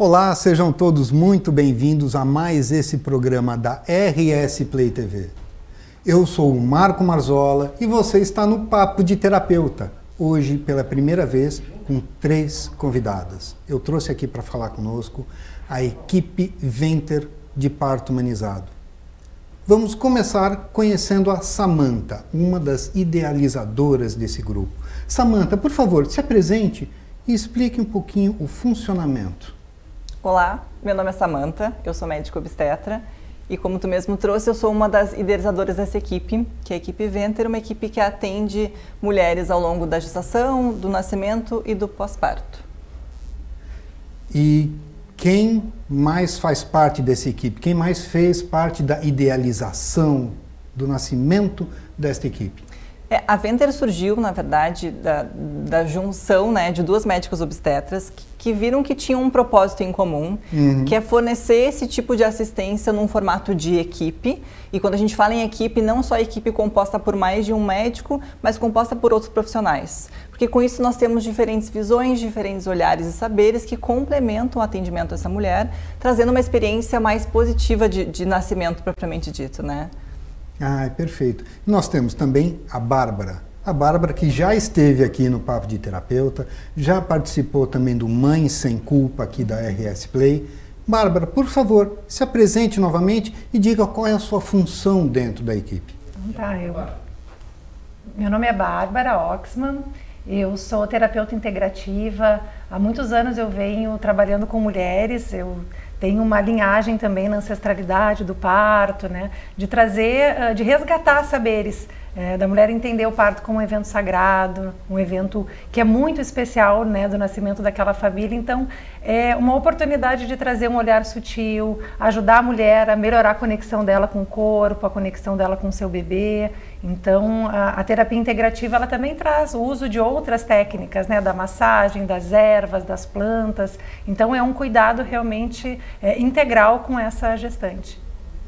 Olá, sejam todos muito bem-vindos a mais esse programa da RS Play TV. Eu sou o Marco Marzola e você está no Papo de Terapeuta, hoje pela primeira vez com 3 convidadas. Eu trouxe aqui para falar conosco a equipe Venter de Parto Humanizado. Vamos começar conhecendo a Samantha, uma das idealizadoras desse grupo. Samantha, por favor, se apresente e explique um pouquinho o funcionamento. Olá, meu nome é Samantha, eu sou médico obstetra e como tu mesmo trouxe, eu sou uma das idealizadoras dessa equipe, que é a equipe Venter, uma equipe que atende mulheres ao longo da gestação, do nascimento e do pós-parto. E quem mais faz parte dessa equipe? Quem mais fez parte da idealização do nascimento desta equipe? A Venter surgiu, na verdade, da junção, né, de 2 médicos obstetras que viram que tinham um propósito em comum, que é fornecer esse tipo de assistência num formato de equipe. E quando a gente fala em equipe, não só a equipe composta por mais de um médico, mas composta por outros profissionais. Porque com isso nós temos diferentes visões, diferentes olhares e saberes que complementam o atendimento dessa mulher, trazendo uma experiência mais positiva de nascimento propriamente dito, né? Ah, perfeito. Nós temos também a Bárbara. A Bárbara que já esteve aqui no Papo de Terapeuta, já participou também do Mãe Sem Culpa aqui da RS Play. Bárbara, por favor, se apresente novamente e diga qual é a sua função dentro da equipe. Meu nome é Bárbara Oxman, eu sou terapeuta integrativa. Há muitos anos eu venho trabalhando com mulheres, eu tenho uma linhagem também na ancestralidade do parto, né? De trazer, de resgatar saberes, da mulher entender o parto como um evento sagrado, um evento que é muito especial, né, do nascimento daquela família. Então, é uma oportunidade de trazer um olhar sutil, ajudar a mulher a melhorar a conexão dela com o corpo, a conexão dela com o seu bebê. Então, a terapia integrativa ela também traz o uso de outras técnicas, né, da massagem, das ervas, das plantas. Então, é um cuidado realmente integral com essa gestante.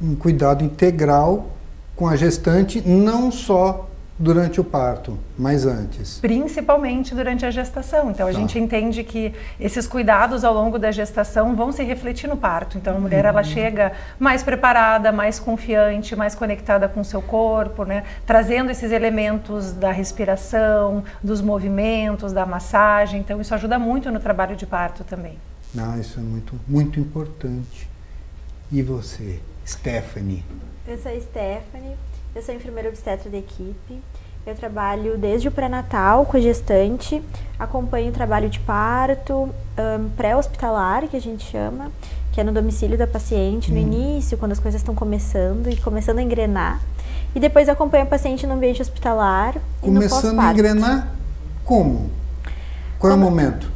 Um cuidado integral com a gestante, não só durante o parto, mas antes. Principalmente durante a gestação. Então, a gente entende que esses cuidados ao longo da gestação vão se refletir no parto. Então, a mulher ela chega mais preparada, mais confiante, mais conectada com o seu corpo, né? Trazendo esses elementos da respiração, dos movimentos, da massagem. Então, isso ajuda muito no trabalho de parto também. Ah, isso é muito, muito importante. E você, Stephanie? Eu sou a Stephanie, eu sou enfermeira obstetra da equipe. Eu trabalho desde o pré-natal com a gestante, acompanho o trabalho de parto, pré-hospitalar, que a gente chama, que é no domicílio da paciente, no início, quando as coisas estão começando a engrenar. E depois acompanho a paciente no ambiente hospitalar e no pós-parto. Começando a engrenar como? Qual é o momento?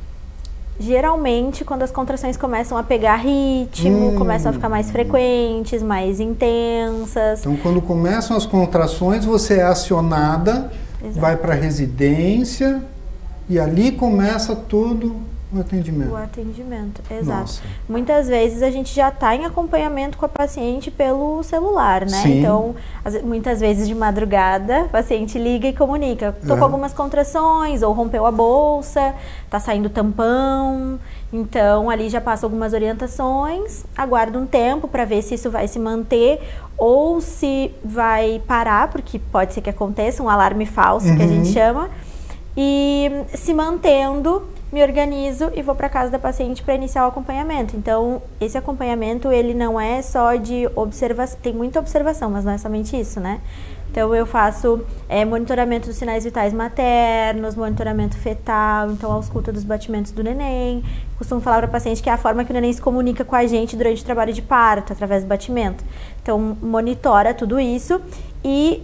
Geralmente, quando as contrações começam a pegar ritmo, começam a ficar mais frequentes, mais intensas. Então, quando começam as contrações, você é acionada, vai para a residência e ali começa todo o atendimento. O atendimento, exato. Nossa. Muitas vezes a gente já está em acompanhamento com a paciente pelo celular, né? Sim. Então, muitas vezes de madrugada, a paciente liga e comunica. Tô com algumas contrações, ou rompeu a bolsa, tá saindo tampão. Então, ali já passa algumas orientações, aguarda um tempo para ver se isso vai se manter ou se vai parar, porque pode ser que aconteça um alarme falso, que a gente chama. E se mantendo, me organizo e vou para casa da paciente para iniciar o acompanhamento. Então, esse acompanhamento, ele não é só de observação, tem muita observação, mas não é somente isso, né? Então, eu faço monitoramento dos sinais vitais maternos, monitoramento fetal, então, a ausculta dos batimentos do neném. Costumo falar para a paciente que é a forma que o neném se comunica com a gente durante o trabalho de parto, através do batimento. Então, monitora tudo isso e,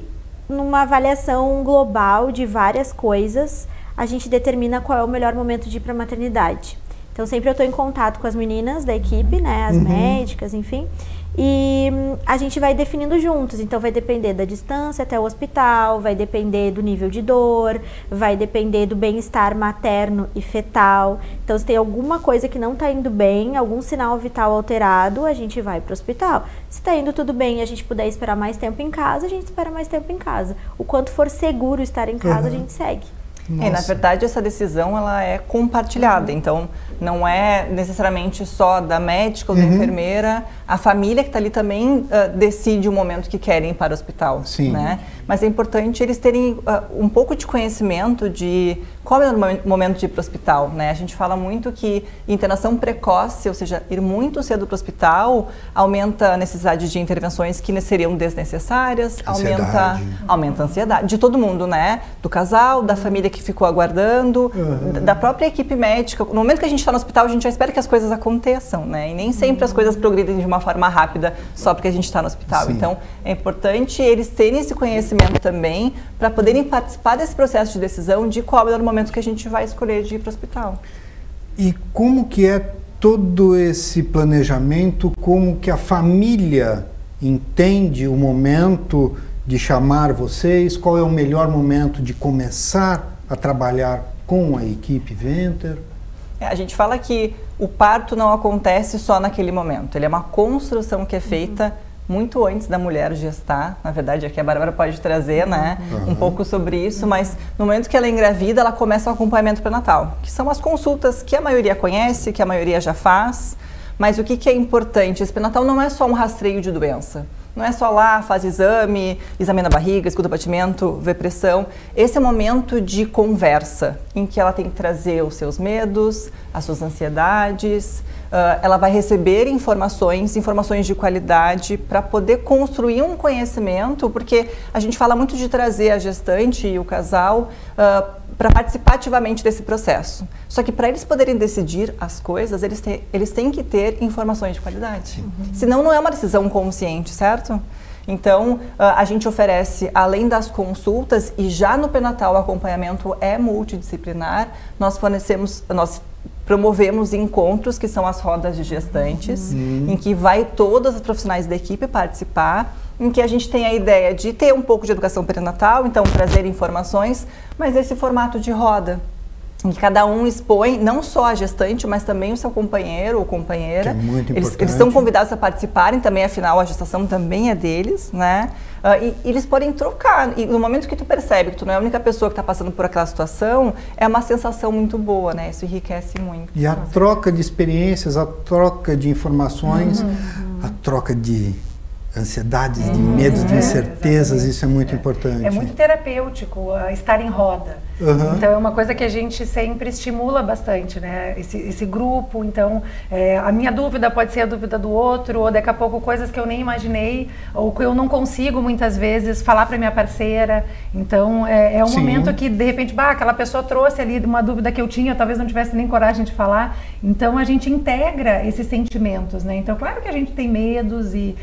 numa avaliação global de várias coisas, a gente determina qual é o melhor momento de ir para a maternidade. Então, sempre eu estou em contato com as meninas da equipe, né, as médicas, enfim, e a gente vai definindo juntos. Então, vai depender da distância até o hospital, vai depender do nível de dor, vai depender do bem-estar materno e fetal. Então, se tem alguma coisa que não está indo bem, algum sinal vital alterado, a gente vai para o hospital. Se está indo tudo bem e a gente puder esperar mais tempo em casa, a gente espera mais tempo em casa. O quanto for seguro estar em casa, a gente segue. E, na verdade, essa decisão ela é compartilhada, então não é necessariamente só da médica ou da enfermeira, a família que está ali também decide o momento que querem ir para o hospital, né? Mas é importante eles terem um pouco de conhecimento de qual é o momento de ir para o hospital, né? A gente fala muito que internação precoce, ou seja, ir muito cedo para o hospital, aumenta a necessidade de intervenções que seriam desnecessárias, aumenta a ansiedade de todo mundo, né? Do casal, da família que ficou aguardando, da própria equipe médica. No momento que a gente está no hospital, a gente já espera que as coisas aconteçam, né? E nem sempre as coisas progridem de uma forma rápida só porque a gente está no hospital. Então, é importante eles terem esse conhecimento também para poderem participar desse processo de decisão de qual é o momento que a gente vai escolher de ir para o hospital. E como que é todo esse planejamento, como que a família entende o momento de chamar vocês, qual é o melhor momento de começar a trabalhar com a equipe Venter? A gente fala que o parto não acontece só naquele momento, ele é uma construção que é feita muito antes da mulher gestar. Na verdade, aqui a Bárbara pode trazer, né, um pouco sobre isso, mas no momento que ela é engravida, ela começa o acompanhamento pré-natal, que são as consultas que a maioria conhece, que a maioria já faz, mas o que é importante? Esse pré-natal não é só um rastreio de doença. Não é só lá, faz exame, examina a barriga, escuta o batimento, vê pressão. Esse é o momento de conversa, em que ela tem que trazer os seus medos, as suas ansiedades, ela vai receber informações de qualidade para poder construir um conhecimento, porque a gente fala muito de trazer a gestante e o casal para participar ativamente desse processo. Só que para eles poderem decidir as coisas, eles têm que ter informações de qualidade. Senão não é uma decisão consciente, certo? Então, a gente oferece, além das consultas, e já no pré-natal o acompanhamento é multidisciplinar, nós promovemos encontros, que são as rodas de gestantes, em que vai todas as profissionais da equipe participar, em que a gente tem a ideia de ter um pouco de educação perinatal, então trazer informações, mas esse formato de roda, em que cada um expõe não só a gestante, mas também o seu companheiro ou companheira. Que é muito importante. Eles são convidados a participarem também, afinal a gestação também é deles, né? E eles podem trocar, e no momento que tu percebe que tu não é a única pessoa que está passando por aquela situação, é uma sensação muito boa, né? Isso enriquece muito. E a troca de experiências, a troca de informações, a troca de ansiedades, de medos, de incertezas, isso é muito importante. É muito terapêutico estar em roda. Então é uma coisa que a gente sempre estimula bastante, né? Esse grupo. Então a minha dúvida pode ser a dúvida do outro, ou daqui a pouco coisas que eu nem imaginei, ou que eu não consigo muitas vezes falar para minha parceira. Então é um momento que de repente aquela pessoa trouxe ali uma dúvida que eu tinha, talvez não tivesse nem coragem de falar. Então a gente integra esses sentimentos, né? Então claro que a gente tem medos e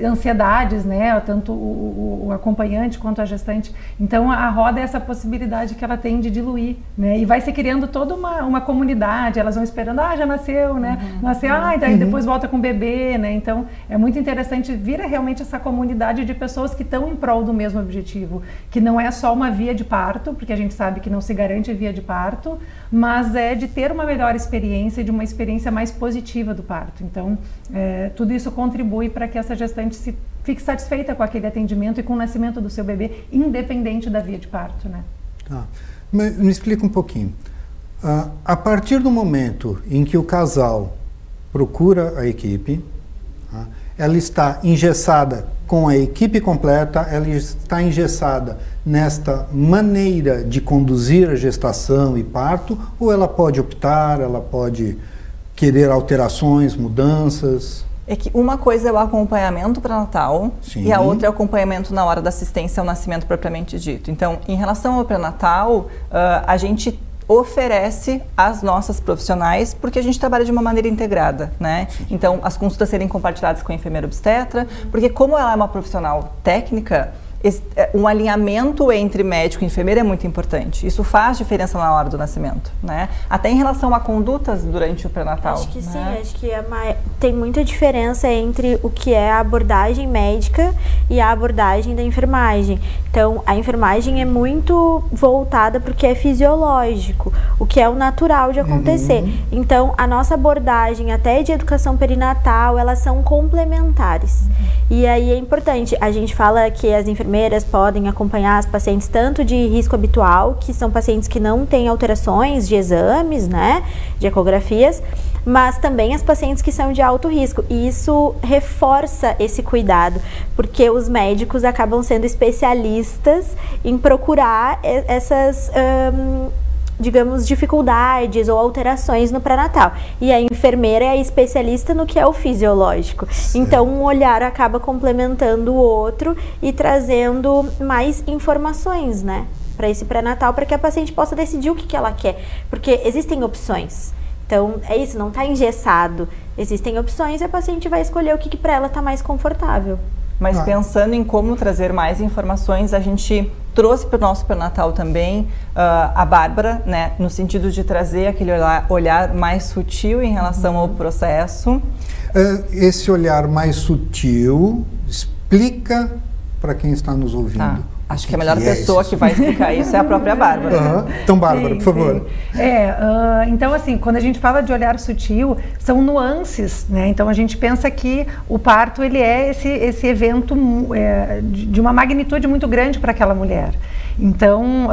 ansiedades, né? Tanto o acompanhante quanto a gestante. Então a roda é essa possibilidade que ela tem de diluir, né? E vai se criando toda uma comunidade, elas vão esperando, já nasceu, né? Nasceu, daí depois volta com o bebê, né? Então é muito interessante, vira realmente essa comunidade de pessoas que estão em prol do mesmo objetivo, que não é só uma via de parto, porque a gente sabe que não se garante via de parto, mas é de ter uma melhor experiência, de uma experiência mais positiva do parto. Então tudo isso contribui para que essa gestante fique satisfeita com aquele atendimento e com o nascimento do seu bebê, independente da via de parto, né? Me explica um pouquinho. A partir do momento em que o casal procura a equipe, ela está engessada com a equipe completa, ela está engessada nesta maneira de conduzir a gestação e parto, ou ela pode optar, ela pode querer alterações, mudanças? É que uma coisa é o acompanhamento pré-natal e a outra é o acompanhamento na hora da assistência ao nascimento propriamente dito. Então, em relação ao pré-natal, a gente oferece às nossas profissionais, porque a gente trabalha de uma maneira integrada, né? Então, as consultas serem compartilhadas com a enfermeira obstetra, porque como ela é uma profissional técnica, um alinhamento entre médico e enfermeira é muito importante. Isso faz diferença na hora do nascimento, né? Até em relação a condutas durante o pré-natal. Acho que sim, acho que tem muita diferença entre o que é a abordagem médica e a abordagem da enfermagem. Então, a enfermagem é muito voltada para o que é fisiológico, o que é o natural de acontecer. Então, a nossa abordagem até de educação perinatal, elas são complementares. E aí é importante, a gente fala que as enfermeiras enfermeiras podem acompanhar as pacientes tanto de risco habitual, que são pacientes que não têm alterações de exames, né, de ecografias, mas também as pacientes que são de alto risco. E isso reforça esse cuidado, porque os médicos acabam sendo especialistas em procurar essas, digamos, dificuldades ou alterações no pré-natal. E a enfermeira é a especialista no que é o fisiológico. Certo. Então, um olhar acaba complementando o outro e trazendo mais informações, né, para esse pré-natal, para que a paciente possa decidir o que ela quer. Porque existem opções. Então, é isso, não está engessado. Existem opções e a paciente vai escolher o que para ela está mais confortável. Mas pensando em como trazer mais informações, a gente trouxe para o nosso pré-natal também a Bárbara, né, no sentido de trazer aquele olhar mais sutil em relação ao processo. Esse olhar mais sutil explica para quem está nos ouvindo. Acho que a melhor pessoa que vai explicar isso é a própria Bárbara. Então, Bárbara, por favor. Então, assim, quando a gente fala de olhar sutil, são nuances, né? Então, a gente pensa que o parto, ele é esse evento de uma magnitude muito grande para aquela mulher. Então,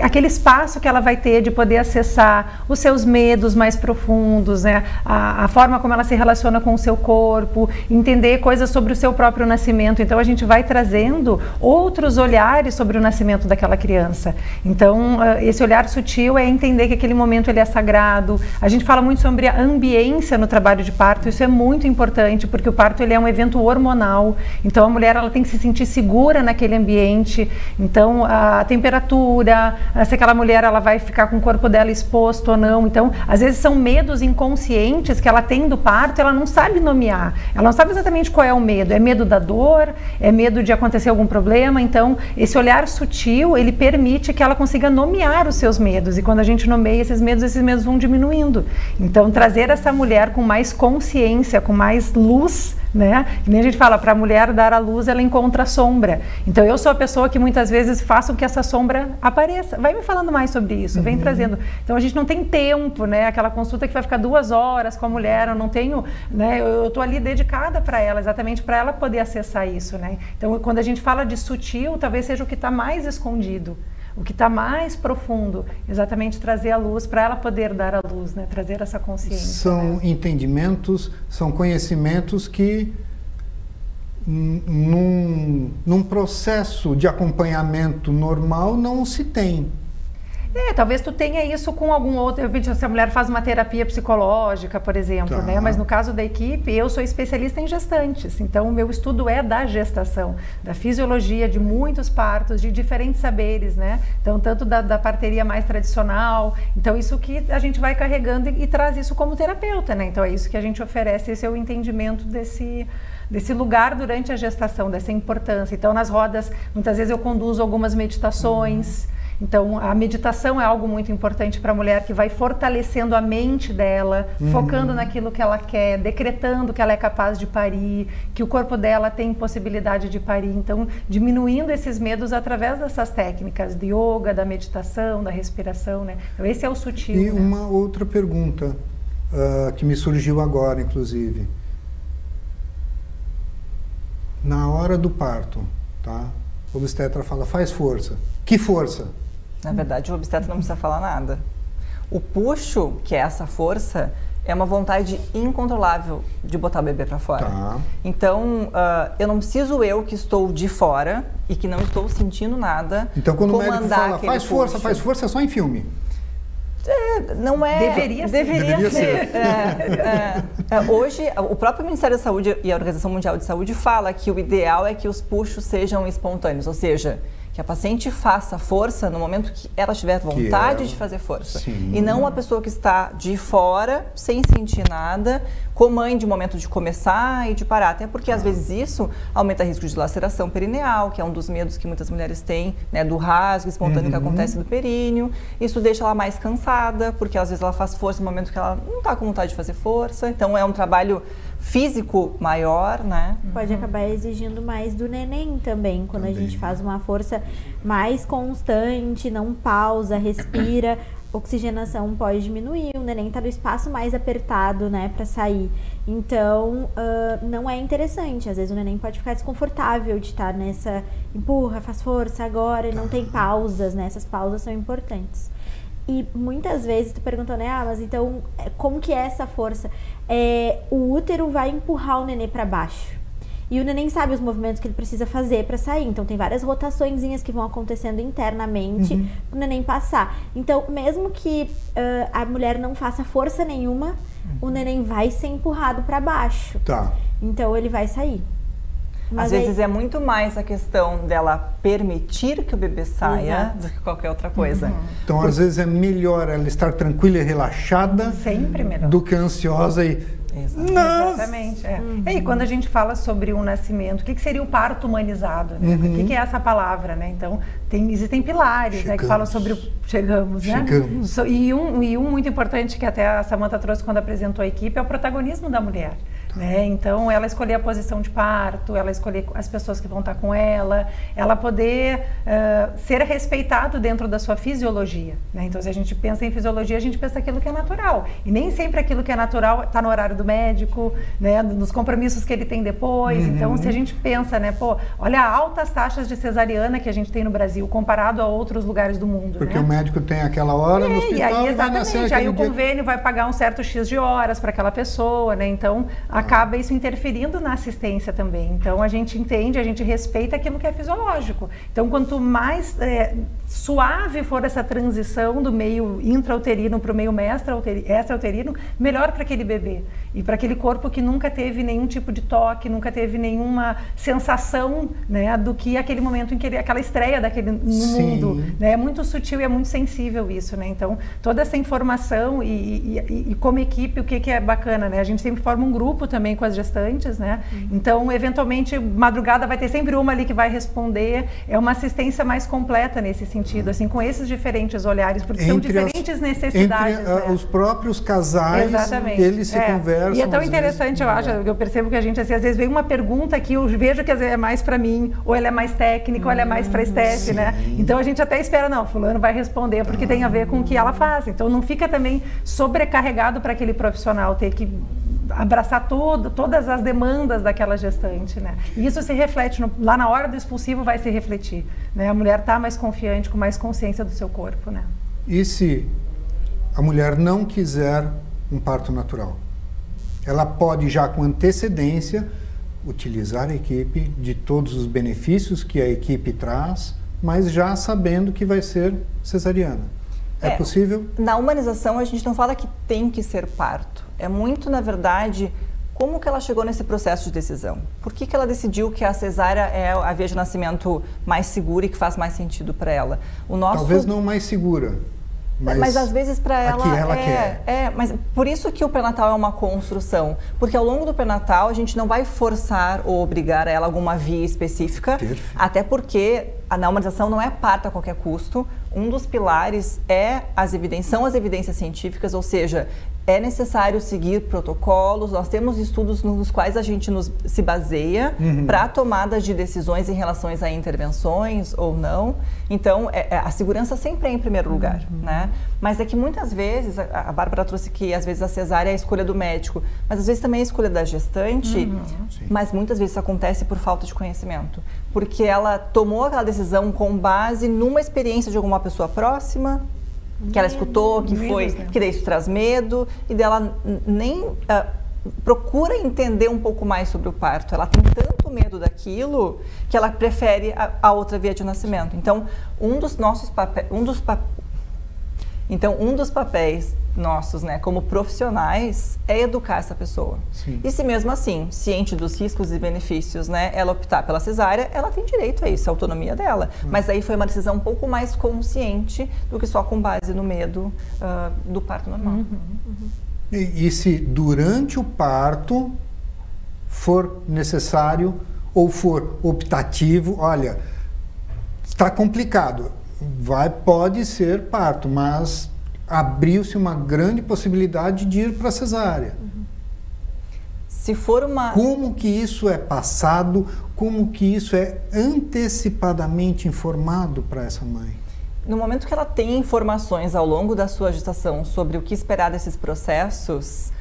aquele espaço que ela vai ter de poder acessar os seus medos mais profundos, né? A forma como ela se relaciona com o seu corpo, entender coisas sobre o seu próprio nascimento. Então, a gente vai trazendo outros olhares sobre o nascimento daquela criança. Então, esse olhar sutil é entender que aquele momento ele é sagrado. A gente fala muito sobre a ambiência no trabalho de parto. Isso é muito importante, porque o parto ele é um evento hormonal. Então, a mulher ela tem que se sentir segura naquele ambiente. Então, a temperatura, se aquela mulher ela vai ficar com o corpo dela exposto ou não. Então, às vezes são medos inconscientes que ela tem do parto, ela não sabe nomear. Ela não sabe exatamente qual é o medo. É medo da dor? É medo de acontecer algum problema? Então, esse olhar sutil, ele permite que ela consiga nomear os seus medos. E quando a gente nomeia esses medos vão diminuindo. Então, trazer essa mulher com mais consciência, com mais luz, né? Que nem a gente fala, para a mulher dar a luz, ela encontra a sombra. Então, eu sou a pessoa que muitas vezes faço com que essa sombra apareça. Vai me falando mais sobre isso, vem trazendo. Então, a gente não tem tempo, né? Aquela consulta que vai ficar 2 horas com a mulher, eu não tenho, né? Eu estou ali dedicada para ela, exatamente para ela poder acessar isso, né? Então, quando a gente fala de sutil, talvez seja o que está mais escondido. O que está mais profundo, exatamente trazer a luz para ela poder dar a luz, né? Trazer essa consciência. São entendimentos, são conhecimentos que num processo de acompanhamento normal não se tem. Talvez tu tenha isso com algum outro, se a mulher faz uma terapia psicológica, por exemplo, né? Mas no caso da equipe, eu sou especialista em gestantes, então o meu estudo é da gestação, da fisiologia, de muitos partos, de diferentes saberes, né? Então, tanto da parteria mais tradicional, então isso que a gente vai carregando e traz isso como terapeuta, né? Então é isso que a gente oferece, esse é o entendimento desse lugar durante a gestação, dessa importância. Então, nas rodas, muitas vezes eu conduzo algumas meditações. Então, a meditação é algo muito importante para a mulher, que vai fortalecendo a mente dela, focando naquilo que ela quer, decretando que ela é capaz de parir, que o corpo dela tem possibilidade de parir. Então, diminuindo esses medos através dessas técnicas de yoga, da meditação, da respiração, né? Então, esse é o sutil. E uma outra pergunta que me surgiu agora, inclusive. Na hora do parto, tá? O obstetra fala, faz força. Que força? Na verdade, o obstetra não precisa falar nada. O puxo, que é essa força, é uma vontade incontrolável de botar o bebê para fora. Tá. Então, eu não preciso que estou de fora e que não estou sentindo nada. Então, quando o médico fala, faz força, é só em filme. Não é... Deveria ser. Hoje, o próprio Ministério da Saúde e a Organização Mundial de Saúde fala que o ideal é que os puxos sejam espontâneos, ou seja, que a paciente faça força no momento que ela tiver vontade de fazer força. Sim. E não a pessoa que está de fora, sem sentir nada, comande o momento de começar e de parar. Até porque, às vezes, isso aumenta o risco de laceração perineal, que é um dos medos que muitas mulheres têm, né, do rasgo espontâneo que acontece do períneo. Isso deixa ela mais cansada, porque às vezes ela faz força no momento que ela não está com vontade de fazer força. Então, é um trabalho físico maior, né? Pode acabar exigindo mais do neném também, quando a gente faz uma força mais constante, não pausa, respira. oxigenação pode diminuir, o neném tá no espaço mais apertado, né, para sair. Então, não é interessante. Às vezes o neném pode ficar desconfortável de estar nessa empurra, faz força agora, e não tem pausas, né? Essas pausas são importantes. E muitas vezes tu pergunta, né, mas então, como que é essa força? O útero vai empurrar o neném para baixo. E o neném sabe os movimentos que ele precisa fazer para sair. Então, tem várias rotaçõezinhas que vão acontecendo internamente para o neném passar. Então, mesmo que a mulher não faça força nenhuma, o neném vai ser empurrado para baixo. Tá. Então, ele vai sair. Mas às vezes é muito mais a questão dela permitir que o bebê saia do que qualquer outra coisa. Então, às vezes é melhor ela estar tranquila e relaxada Sempre melhor. do que ansiosa e... Exatamente. E quando a gente fala sobre um nascimento, o que seria o parto humanizado? Né? O que é essa palavra? Né? Então, existem pilares, né, que falam sobre o... Chegamos. E um muito importante que até a Samantha trouxe quando apresentou a equipe é o protagonismo da mulher. Né? Então, ela escolher a posição de parto, ela escolher as pessoas que vão estar com ela poder ser respeitado dentro da sua fisiologia. Né? Então, se a gente pensa em fisiologia, a gente pensa aquilo que é natural. E nem sempre aquilo que é natural está no horário do médico, né? Nos compromissos que ele tem depois. Então, se a gente pensa, né, olha altas taxas de cesariana que a gente tem no Brasil, comparado a outros lugares do mundo. Porque né? o médico tem aquela hora no hospital, e aí, exatamente. Aí o convênio vai pagar um certo X de horas para aquela pessoa, né? Então, acaba isso interferindo na assistência também. Então, a gente entende, a gente respeita aquilo que é fisiológico. Então, quanto mais suave for essa transição do meio intrauterino para o meio extrauterino, melhor para aquele bebê. E para aquele corpo que nunca teve nenhum tipo de toque, nunca teve nenhuma sensação, né, do que aquele momento em que aquela estreia daquele no mundo. Né? É muito sutil e é muito sensível isso. Né? Então, toda essa informação e como equipe, o que é bacana, né? A gente sempre forma um grupo também com as gestantes, né? Então, eventualmente, madrugada vai ter sempre uma ali que vai responder. É uma assistência mais completa nesse sentido, assim, com esses diferentes olhares, porque são diferentes necessidades. Entre os próprios casais, eles se conversam. E é tão interessante, eu acho, eu percebo que a gente, assim, às vezes vem uma pergunta que eu vejo que às vezes é mais para mim, ou ela é mais técnica, ou ela é mais para Steph, né? Então a gente até espera, não, fulano vai responder, porque tem a ver com o que ela faz. Então não fica também sobrecarregado para aquele profissional ter que abraçar todas as demandas daquela gestante, né? E isso se reflete, lá na hora do expulsivo vai se refletir, né? A mulher está mais confiante, com mais consciência do seu corpo, né? E se a mulher não quiser um parto natural? Ela pode já com antecedência utilizar a equipe de todos os benefícios que a equipe traz, mas já sabendo que vai ser cesariana. É possível? Na humanização, a gente não fala que tem que ser parto. É muito, na verdade, como que ela chegou nesse processo de decisão. Por que ela decidiu que a cesárea é a via de nascimento mais segura e que faz mais sentido para ela? Talvez não mais segura. Mas às vezes para ela, quer. Mas por isso que o pré-natal é uma construção, porque ao longo do pré-natal a gente não vai forçar ou obrigar ela a alguma via específica, até porque a humanização não é parto a qualquer custo. Um dos pilares são as evidências científicas, ou seja, é necessário seguir protocolos. Nós temos estudos nos quais a gente se baseia para tomadas de decisões em relação a intervenções ou não. Então, a segurança sempre é em primeiro lugar, né? Mas é que muitas vezes, a Bárbara trouxe que às vezes a cesárea é a escolha do médico, mas às vezes também é a escolha da gestante, mas muitas vezes isso acontece por falta de conhecimento. Porque ela tomou aquela decisão com base numa experiência de alguma pessoa próxima, que ela escutou, que daí isso traz medo, e dela nem procura entender um pouco mais sobre o parto. Ela tem tanto medo daquilo que ela prefere a outra via de nascimento. Então, um dos papéis nossos, né, como profissionais, é educar essa pessoa. E se mesmo assim, ciente dos riscos e benefícios, né, ela optar pela cesárea, ela tem direito a isso, a autonomia dela. Mas aí foi uma decisão um pouco mais consciente do que só com base no medo do parto normal. E se durante o parto for necessário ou for optativo, olha, está complicado, pode ser parto, mas abriu-se uma grande possibilidade de ir para a cesárea. Se for Como que isso é passado, como que isso é antecipadamente informado para essa mãe? no momento que ela tem informações ao longo da sua gestação sobre o que esperar desses processos,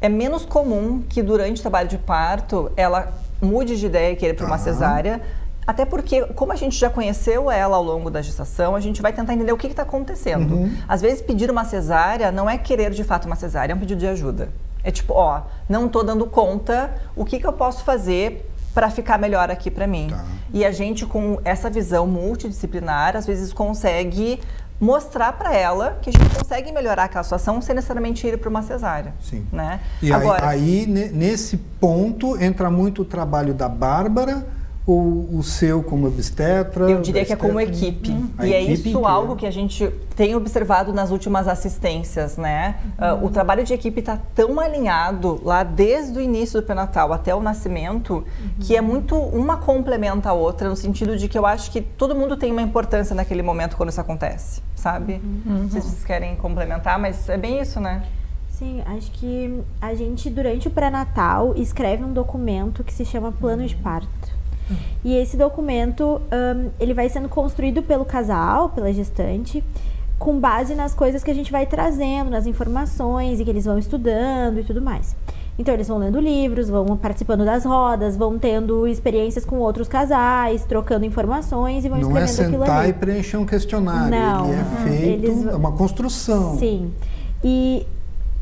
é menos comum que durante o trabalho de parto ela mude de ideia e queira para uma cesárea, até porque, como a gente já conheceu ela ao longo da gestação, a gente vai tentar entender o que está acontecendo. Às vezes, pedir uma cesárea não é querer de fato uma cesárea, é um pedido de ajuda. É tipo, ó, não estou dando conta, o que eu posso fazer para ficar melhor aqui para mim? E a gente, com essa visão multidisciplinar, às vezes consegue mostrar para ela que a gente consegue melhorar aquela situação sem necessariamente ir para uma cesárea. Sim. Né? E agora, aí, nesse ponto, entra muito o trabalho da Bárbara, ou o seu como obstetra? Eu diria que é como equipe. E é isso algo que a gente tem observado nas últimas assistências, né? O trabalho de equipe está tão alinhado lá desde o início do pré-natal até o nascimento, que é muito, uma complementa a outra, no sentido de que eu acho que todo mundo tem uma importância naquele momento quando isso acontece, sabe? Não sei se vocês querem complementar, mas é bem isso, né? Sim, acho que a gente, durante o pré-natal, escreve um documento que se chama Plano de Parto. E esse documento, ele vai sendo construído pelo casal, pela gestante, com base nas coisas que a gente vai trazendo, nas informações e que eles vão estudando e tudo mais. Então, eles vão lendo livros, vão participando das rodas, vão tendo experiências com outros casais, trocando informações e vão escrevendo aquilo ali. Não é sentar e preencher um questionário, não, ele é feito, é uma construção. Sim, e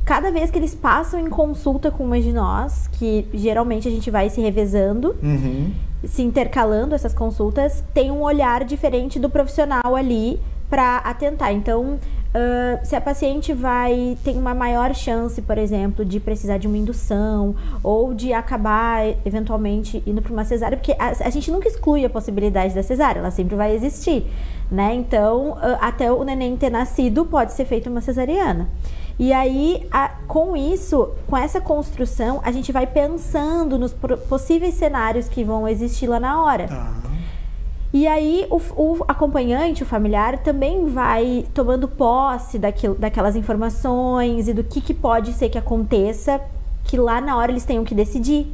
cada vez que eles passam em consulta com uma de nós, que geralmente a gente vai se revezando, se intercalando essas consultas, tem um olhar diferente do profissional ali para atentar. Então, se a paciente tem uma maior chance, por exemplo, de precisar de uma indução ou de acabar eventualmente indo para uma cesárea, porque a gente nunca exclui a possibilidade da cesárea, ela sempre vai existir, né? Então, até o neném ter nascido, pode ser feita uma cesariana. E aí, com isso, com essa construção, a gente vai pensando nos possíveis cenários que vão existir lá na hora. E aí, o acompanhante, o familiar, também vai tomando posse daquelas informações e do que pode ser que aconteça, que lá na hora eles tenham que decidir.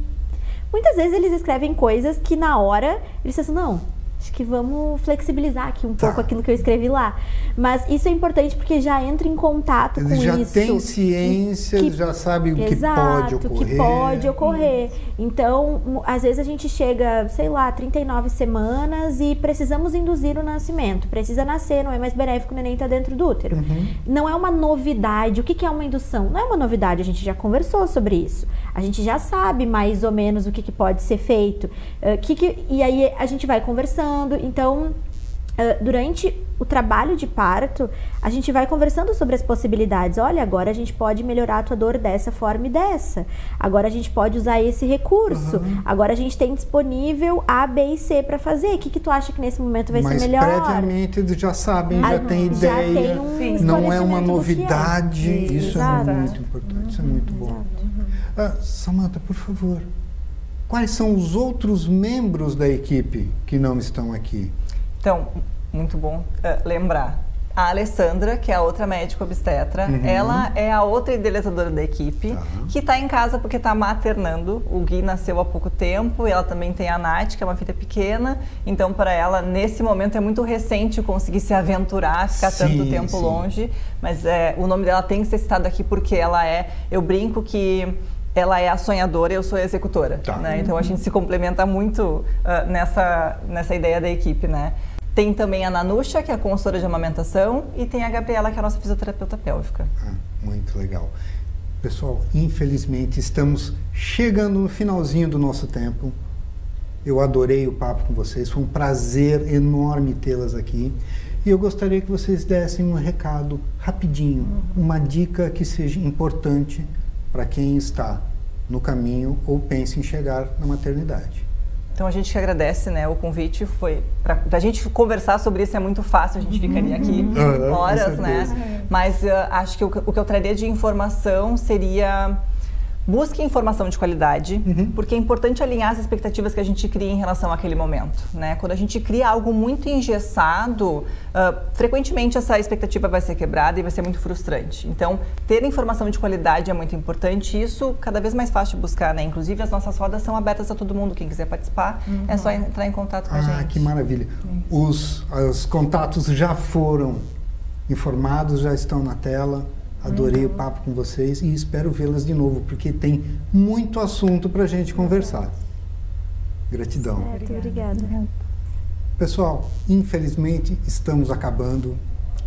Muitas vezes eles escrevem coisas que na hora eles pensam, não, acho que vamos flexibilizar aqui um pouco aquilo que eu escrevi lá. Mas isso é importante porque já entra em contato com isso. Eles já têm ciência, já sabem o que pode ocorrer. O que pode ocorrer. Então, às vezes a gente chega, sei lá, 39 semanas e precisamos induzir o nascimento. Precisa nascer, não é mais benéfico, o neném está dentro do útero. Não é uma novidade. O que é uma indução? Não é uma novidade, a gente já conversou sobre isso. A gente já sabe mais ou menos o que pode ser feito. E aí a gente vai conversando. Então, durante o trabalho de parto, a gente vai conversando sobre as possibilidades. Olha, agora a gente pode melhorar a tua dor dessa forma e dessa. Agora a gente pode usar esse recurso. Agora a gente tem disponível A, B e C para fazer. O que tu acha que nesse momento vai ser melhor? Mas previamente eles já sabem, já têm ideia. Não é uma novidade. Isso é muito importante, isso é muito bom. Samantha, por favor, quais são os outros membros da equipe que não estão aqui? Então, muito bom lembrar. A Alessandra, que é a outra médica obstetra, ela é a outra idealizadora da equipe, que está em casa porque está maternando. O Gui nasceu há pouco tempo e ela também tem a Nath, que é uma filha pequena. Então, para ela, nesse momento, é muito recente conseguir se aventurar, ficar tanto tempo longe. Mas o nome dela tem que ser citado aqui porque ela eu brinco que ela é a sonhadora e eu sou a executora. Né? Então, a gente se complementa muito nessa ideia da equipe, né? Tem também a Nanusha, que é a consultora de amamentação, e tem a Gabriela, que é a nossa fisioterapeuta pélvica. Muito legal. Pessoal, infelizmente estamos chegando no finalzinho do nosso tempo. Eu adorei o papo com vocês, foi um prazer enorme tê-las aqui. E eu gostaria que vocês dessem um recado rapidinho, uma dica que seja importante para quem está no caminho ou pensa em chegar na maternidade. Então a gente que agradece, né, o convite, foi para a gente conversar sobre isso é muito fácil, a gente ficaria aqui horas, né? Mas acho que o que eu traria de informação seria Busque informação de qualidade, porque é importante alinhar as expectativas que a gente cria em relação àquele momento, né? Quando a gente cria algo muito engessado, frequentemente essa expectativa vai ser quebrada e vai ser muito frustrante. Então, ter informação de qualidade é muito importante e isso cada vez mais fácil de buscar, né? Inclusive, as nossas rodas são abertas a todo mundo. Quem quiser participar, é só entrar em contato com a gente. Ah, que maravilha. Os contatos já foram informados, já estão na tela. Adorei o papo com vocês e espero vê-las de novo, porque tem muito assunto para a gente conversar. Gratidão. Obrigada. Pessoal, infelizmente estamos acabando.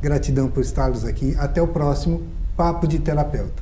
Gratidão por estarmos aqui. Até o próximo Papo de Terapeuta.